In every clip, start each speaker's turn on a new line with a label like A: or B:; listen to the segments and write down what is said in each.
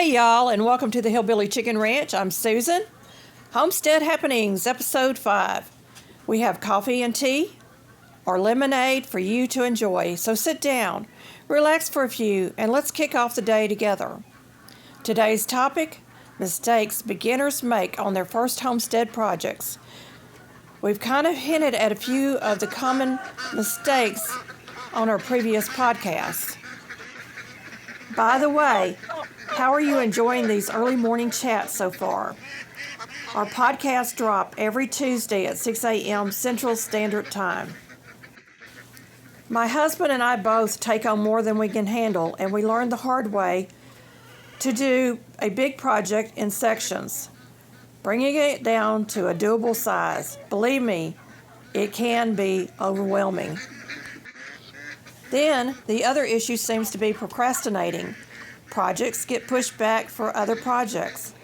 A: Hey y'all, and welcome to the Hillbilly Chicken Ranch. I'm Susan. Homestead Happenings, Episode 5. We have coffee and tea or lemonade for you to enjoy. So sit down, relax for a few, and let's kick off the day together. Today's topic, mistakes beginners make on their first homestead projects. We've kind of hinted at a few of the common mistakes on our previous podcasts. By the way, how are you enjoying these early morning chats so far? Our podcasts drop every Tuesday at 6 a.m. Central Standard Time. My husband and I both take on more than we can handle, and we learned the hard way to do a big project in sections, bringing it down to a doable size. Believe me, it can be overwhelming. Then, the other issue seems to be procrastinating. Projects get pushed back for other projects,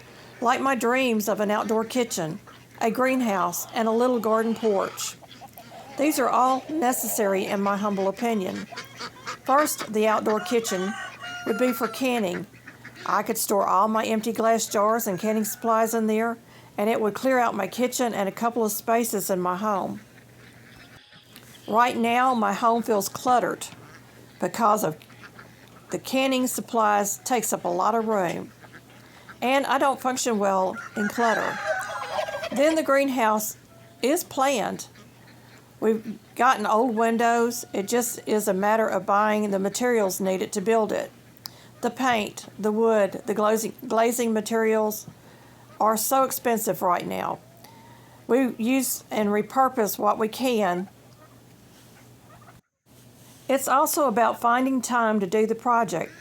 A: like my dreams of an outdoor kitchen, a greenhouse, and a little garden porch. These are all necessary in my humble opinion. First, the outdoor kitchen would be for canning. I could store all my empty glass jars and canning supplies in there, and it would clear out my kitchen and a couple of spaces in my home. Right now, my home feels cluttered because of the canning supplies takes up a lot of room, and I don't function well in clutter. Then the greenhouse is planned. We've gotten old windows. It just is a matter of buying the materials needed to build it. The paint, the wood, the glazing materials are so expensive right now. We use and repurpose what we can. It's also about finding time to do the project.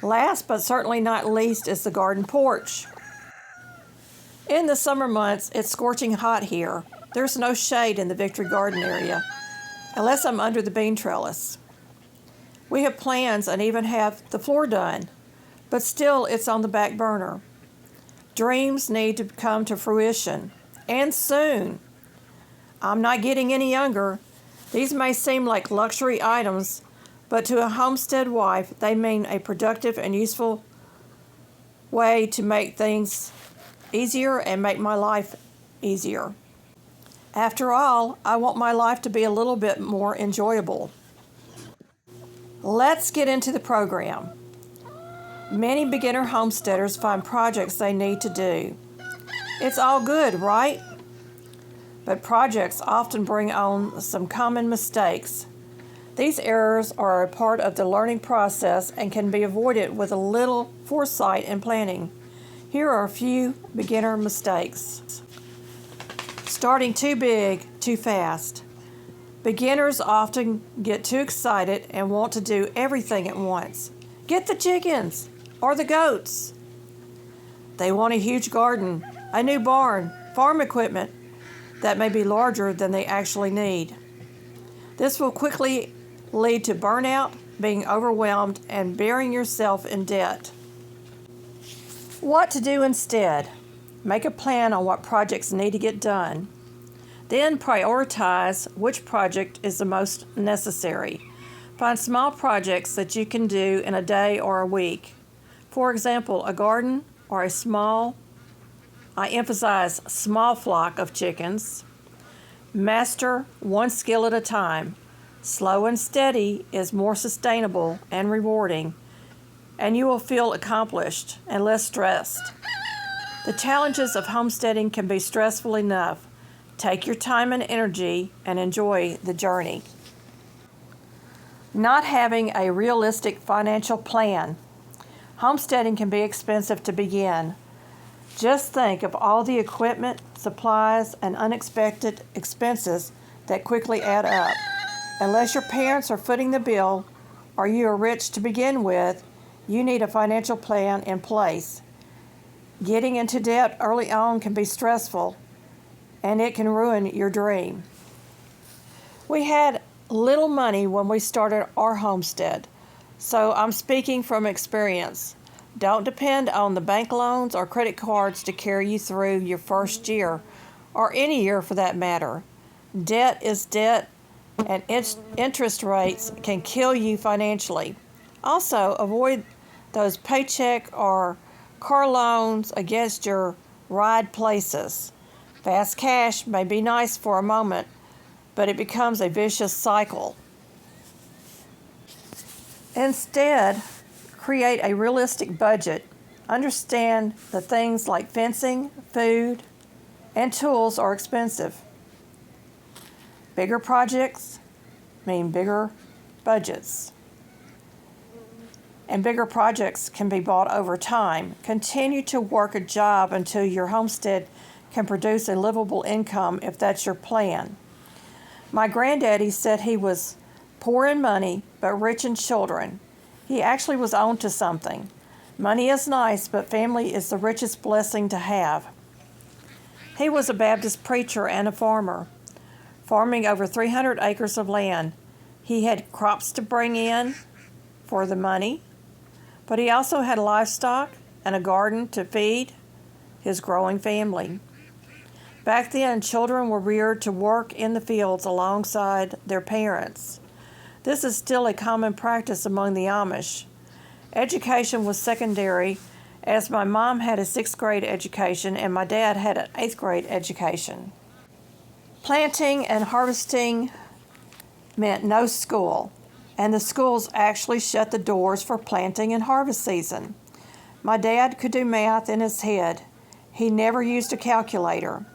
A: Last but certainly not least is the garden porch. In the summer months, it's scorching hot here. There's no shade in the Victory Garden area, unless I'm under the bean trellis. We have plans and even have the floor done, but still it's on the back burner. Dreams need to come to fruition, and soon. I'm not getting any younger. These may seem like luxury items, but to a homestead wife, they mean a productive and useful way to make things easier and make my life easier. After all, I want my life to be a little bit more enjoyable. Let's get into the program. Many beginner homesteaders find projects they need to do. It's all good, right? But projects often bring on some common mistakes. These errors are a part of the learning process and can be avoided with a little foresight and planning. Here are a few beginner mistakes. Starting too big, too fast. Beginners often get too excited and want to do everything at once. Get the chickens or the goats. They want a huge garden, a new barn, farm equipment that may be larger than they actually need. This will quickly lead to burnout, being overwhelmed, and burying yourself in debt. What to do instead? Make a plan on what projects need to get done. Then prioritize which project is the most necessary. Find small projects that you can do in a day or a week. For example, a garden or a small, I emphasize small flock of chickens. Master one skill at a time. Slow and steady is more sustainable and rewarding, and you will feel accomplished and less stressed. The challenges of homesteading can be stressful enough. Take your time and energy and enjoy the journey. Not having a realistic financial plan. Homesteading can be expensive to begin. Just think of all the equipment, supplies, and unexpected expenses that quickly add up. Unless your parents are footing the bill or you are rich to begin with, you need a financial plan in place. Getting into debt early on can be stressful, and it can ruin your dream. We had little money when we started our homestead, so I'm speaking from experience. Don't depend on the bank loans or credit cards to carry you through your first year, or any year for that matter. Debt is debt, and interest rates can kill you financially. Also, avoid those paycheck or car loans against your ride places. Fast cash may be nice for a moment, but it becomes a vicious cycle. Instead, create a realistic budget. Understand that things like fencing, food, and tools are expensive. Bigger projects mean bigger budgets. And bigger projects can be bought over time. Continue to work a job until your homestead can produce a livable income if that's your plan. My granddaddy said he was poor in money, but rich in children. He actually was on to something. Money is nice, but family is the richest blessing to have. He was a Baptist preacher and a farmer, farming over 300 acres of land. He had crops to bring in for the money, but he also had livestock and a garden to feed his growing family. Back then, children were reared to work in the fields alongside their parents. This is still a common practice among the Amish. Education was secondary, as my mom had a 6th grade education and my dad had an 8th grade education. Planting and harvesting meant no school, and the schools actually shut the doors for planting and harvest season. My dad could do math in his head. He never used a calculator.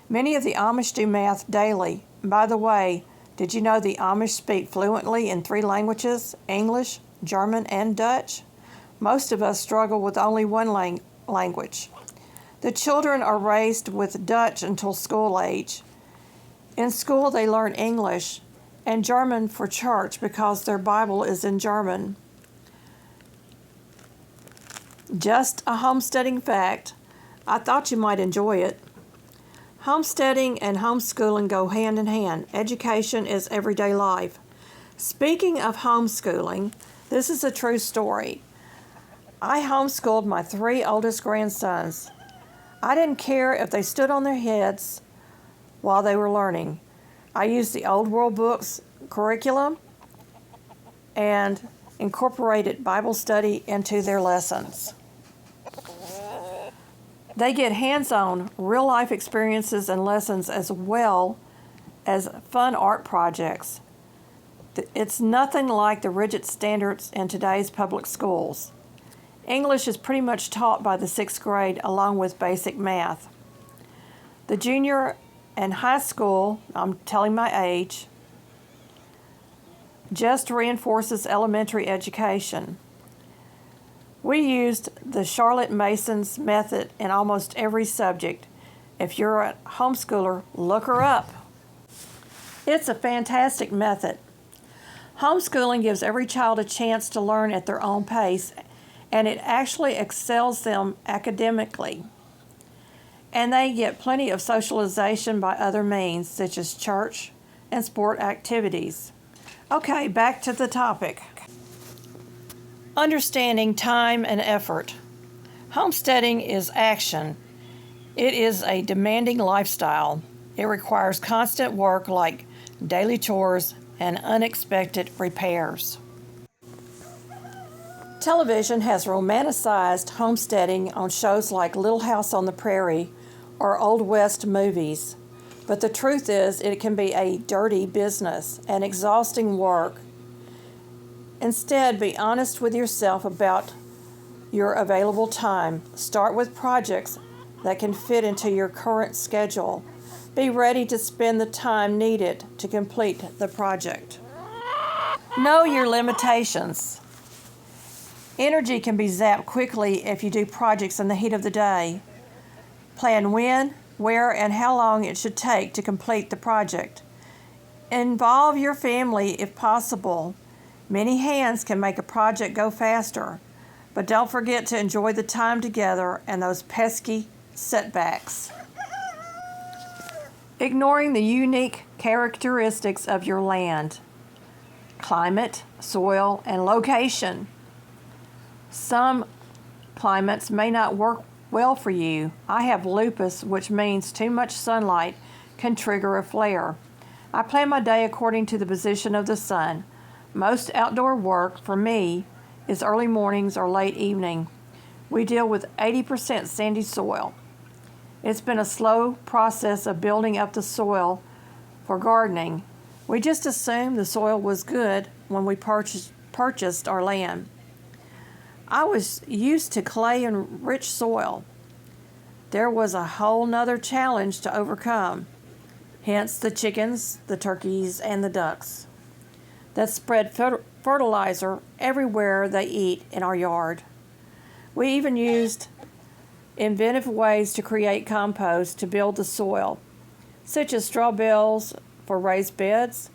A: Many of the Amish do math daily. By the way, did you know the Amish speak fluently in 3 languages, English, German, and Dutch? Most of us struggle with only one language. The children are raised with Dutch until school age. In school, they learn English and German for church because their Bible is in German. Just a homesteading fact. I thought you might enjoy it. Homesteading and homeschooling go hand in hand. Education is everyday life. Speaking of homeschooling, this is a true story. I homeschooled my 3 oldest grandsons. I didn't care if they stood on their heads while they were learning. I used the Old World Books curriculum and incorporated Bible study into their lessons. They get hands-on, real-life experiences and lessons as well as fun art projects. It's nothing like the rigid standards in today's public schools. English is pretty much taught by the 6th grade along with basic math. The junior and high school, I'm telling my age, just reinforces elementary education. We used the Charlotte Mason's method in almost every subject. If you're a homeschooler, look her up. It's a fantastic method. Homeschooling gives every child a chance to learn at their own pace, and it actually excels them academically. And they get plenty of socialization by other means, such as church and sport activities. Okay, back to the topic. Understanding time and effort. Homesteading is action. It is a demanding lifestyle. It requires constant work like daily chores and unexpected repairs. Television has romanticized homesteading on shows like Little House on the Prairie or Old West movies. But the truth is, it can be a dirty business and exhausting work. Instead, be honest with yourself about your available time. Start with projects that can fit into your current schedule. Be ready to spend the time needed to complete the project. Know your limitations. Energy can be zapped quickly if you do projects in the heat of the day. Plan when, where, and how long it should take to complete the project. Involve your family if possible. Many hands can make a project go faster, but don't forget to enjoy the time together and those pesky setbacks. Ignoring the unique characteristics of your land, climate, soil, and location. Some climates may not work well for you. I have lupus, which means too much sunlight can trigger a flare. I plan my day according to the position of the sun. Most outdoor work for me is early mornings or late evening. we deal with 80% sandy soil. It's been a slow process of building up the soil for gardening. We just assumed the soil was good when we purchased our land. I was used to clay and rich soil. There was a whole nother challenge to overcome, hence the chickens, the turkeys, and the ducks that spread fertilizer everywhere they eat in our yard. We even used inventive ways to create compost to build the soil, such as straw bales for raised beds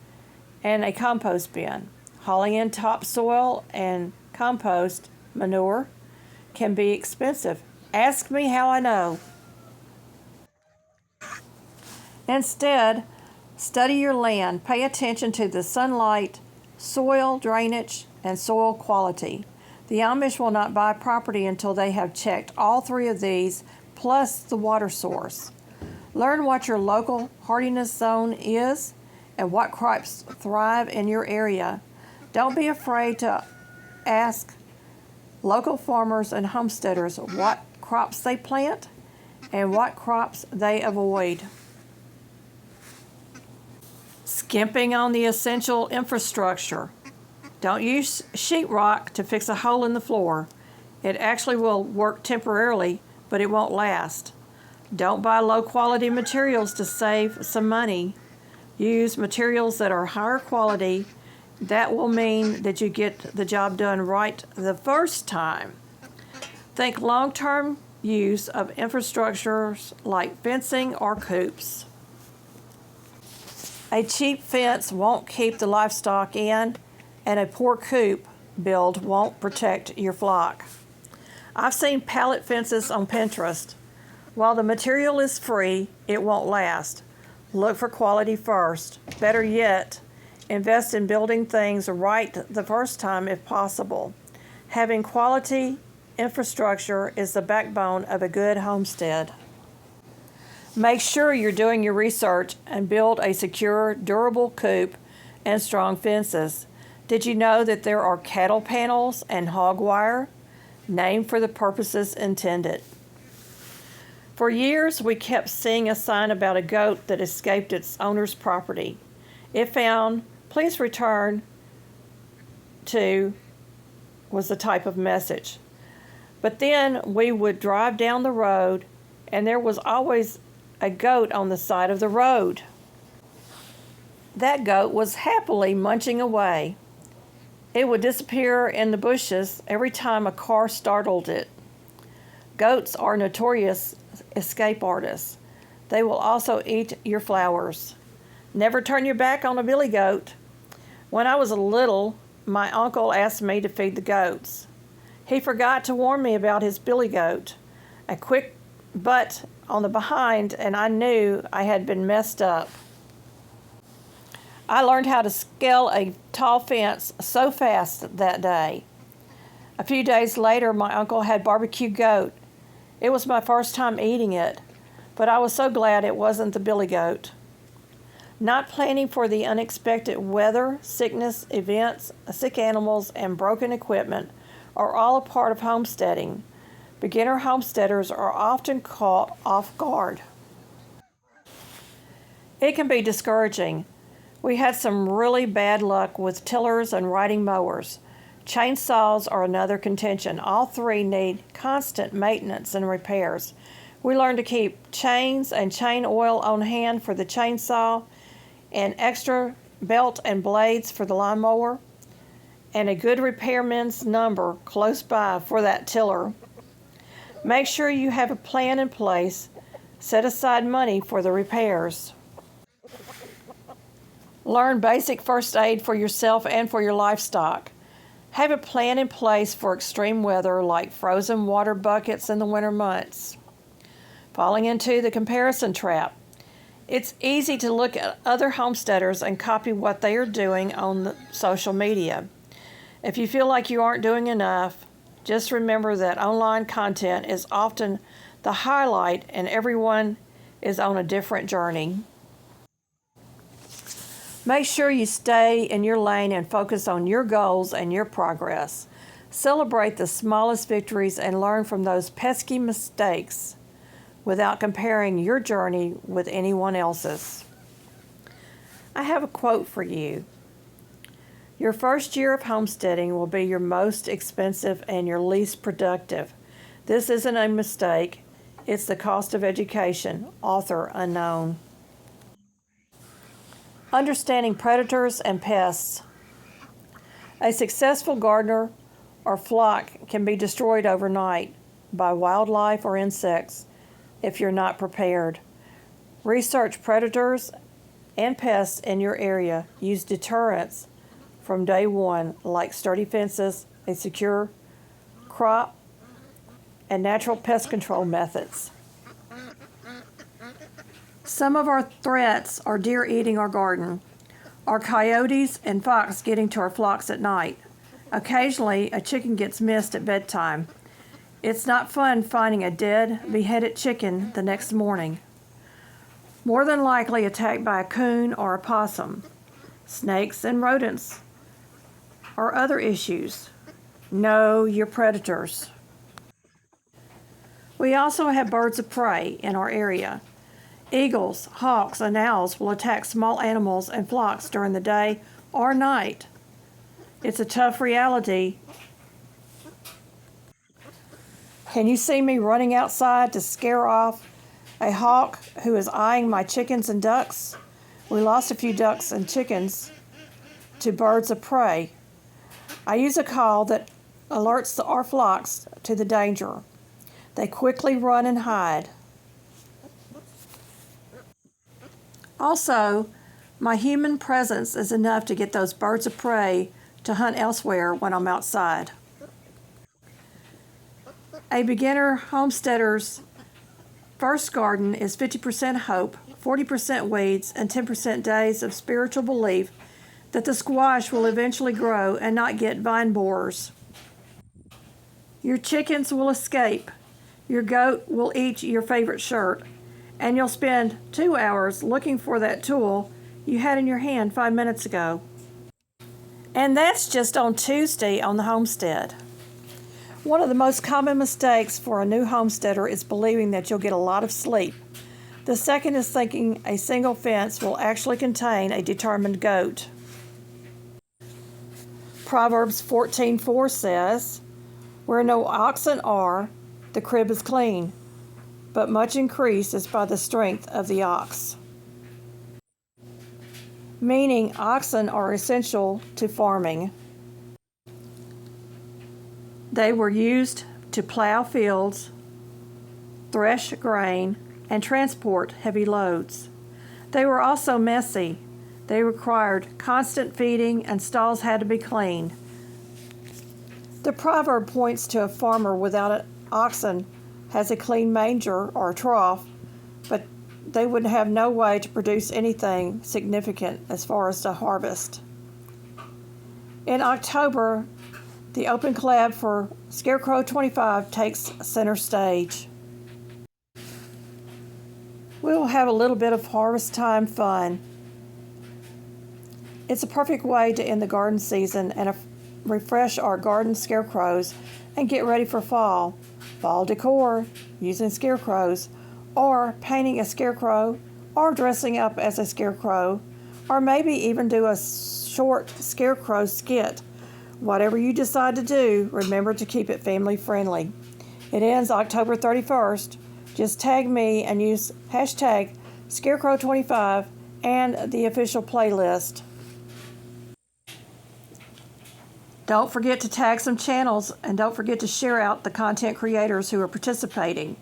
A: and a compost bin. Hauling in topsoil and compost manure can be expensive. Ask me how I know. Instead, study your land. Pay attention to the sunlight, soil drainage, and soil quality. The Amish will not buy property until they have checked all three of these, plus the water source. Learn what your local hardiness zone is and what crops thrive in your area. Don't be afraid to ask local farmers and homesteaders what crops they plant and what crops they avoid. Skimping on the essential infrastructure. Don't use sheetrock to fix a hole in the floor. It actually will work temporarily, but it won't last. Don't buy low-quality materials to save some money. Use materials that are higher quality. That will mean that you get the job done right the first time. Think long-term use of infrastructures like fencing or coops. A cheap fence won't keep the livestock in, and a poor coop build won't protect your flock. I've seen pallet fences on Pinterest. While the material is free, it won't last. Look for quality first. Better yet, invest in building things right the first time if possible. Having quality infrastructure is the backbone of a good homestead. Make sure you're doing your research and build a secure, durable coop and strong fences. Did you know that there are cattle panels and hog wire, named for the purposes intended? For years, we kept seeing a sign about a goat that escaped its owner's property. It found, "Please return to," was the type of message. But then we would drive down the road, and there was always a goat on the side of the road. That goat was happily munching away. It would disappear in the bushes every time a car startled it. Goats are notorious escape artists. They will also eat your flowers. Never turn your back on a billy goat. When I was little, my uncle asked me to feed the goats. He forgot to warn me about his billy goat. A quick butt on the behind, and I knew I had been messed up. I learned how to scale a tall fence so fast that day. A few days later, my uncle had barbecue goat. It was my first time eating it, but I was so glad it wasn't the billy goat. Not planning for the unexpected weather, sickness, events, sick animals, and broken equipment are all a part of homesteading. Beginner homesteaders are often caught off guard. It can be discouraging. We had some really bad luck with tillers and riding mowers. Chainsaws are another contention. All three need constant maintenance and repairs. We learned to keep chains and chain oil on hand for the chainsaw, and extra belt and blades for the lawnmower, and a good repairman's number close by for that tiller. Make sure you have a plan in place. Set aside money for the repairs. Learn basic first aid for yourself and for your livestock. Have a plan in place for extreme weather like frozen water buckets in the winter months. Falling into the comparison trap. It's easy to look at other homesteaders and copy what they are doing on the social media. If you feel like you aren't doing enough, just remember that online content is often the highlight and everyone is on a different journey. Make sure you stay in your lane and focus on your goals and your progress. Celebrate the smallest victories and learn from those pesky mistakes without comparing your journey with anyone else's. I have a quote for you. Your first year of homesteading will be your most expensive and your least productive. This isn't a mistake. It's the cost of education. Author unknown. Understanding predators and pests. A successful gardener or flock can be destroyed overnight by wildlife or insects if you're not prepared. Research predators and pests in your area. Use deterrents from day one, like sturdy fences, a secure crop, and natural pest control methods. Some of our threats are deer eating our garden, or coyotes and fox getting to our flocks at night. Occasionally, a chicken gets missed at bedtime. It's not fun finding a dead, beheaded chicken the next morning. More than likely attacked by a coon or a possum. Snakes and rodents or other issues. Know your predators. We also have birds of prey in our area. Eagles, hawks, and owls will attack small animals and flocks during the day or night. It's a tough reality. Can you see me running outside to scare off a hawk who is eyeing my chickens and ducks? We lost a few ducks and chickens to birds of prey. I use a call that alerts our flocks to the danger. They quickly run and hide. Also, my human presence is enough to get those birds of prey to hunt elsewhere when I'm outside. A beginner homesteader's first garden is 50% hope, 40% weeds, and 10% days of spiritual belief that the squash will eventually grow and not get vine borers. Your chickens will escape. Your goat will eat your favorite shirt, and you'll spend 2 hours looking for that tool you had in your hand 5 minutes ago. And that's just on Tuesday on the homestead. One of the most common mistakes for a new homesteader is believing that you'll get a lot of sleep. The second is thinking a single fence will actually contain a determined goat. Proverbs 14:4 says, "Where no oxen are, the crib is clean, but much increase is by the strength of the ox." Meaning oxen are essential to farming. They were used to plow fields, thresh grain, and transport heavy loads. They were also messy. They required constant feeding, and stalls had to be cleaned. The proverb points to a farmer without an oxen has a clean manger or a trough, but they would have no way to produce anything significant as far as the harvest. In October, the open collab for Scarecrow 25 takes center stage. We will have a little bit of harvest time fun. It's a perfect way to end the garden season and refresh our garden scarecrows and get ready for fall. Fall decor using scarecrows, or painting a scarecrow, or dressing up as a scarecrow, or maybe even do a short scarecrow skit. Whatever you decide to do, remember to keep it family friendly. It ends October 31st. Just tag me and use hashtag Scarecrow25 and the official playlist. Don't forget to tag some channels, and don't forget to share out the content creators who are participating.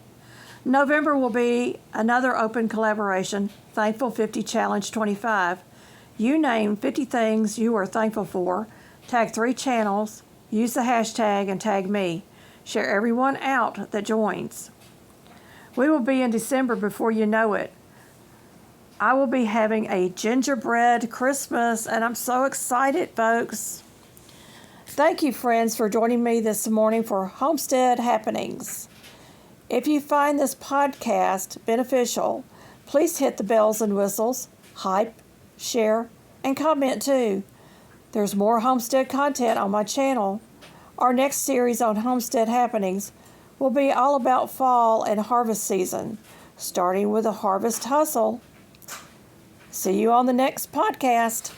A: November will be another open collaboration, Thankful 50 Challenge 25. You name 50 things you are thankful for, tag 3 channels, use the hashtag, and tag me. Share everyone out that joins. We will be in December before you know it. I will be having a Gingerbread Christmas, and I'm so excited, folks. Thank you, friends, for joining me this morning for Homestead Happenings. If you find this podcast beneficial, please hit the bells and whistles, hype, share, and comment too. There's more homestead content on my channel. Our next series on Homestead Happenings will be all about fall and harvest season, starting with a harvest hustle. See you on the next podcast.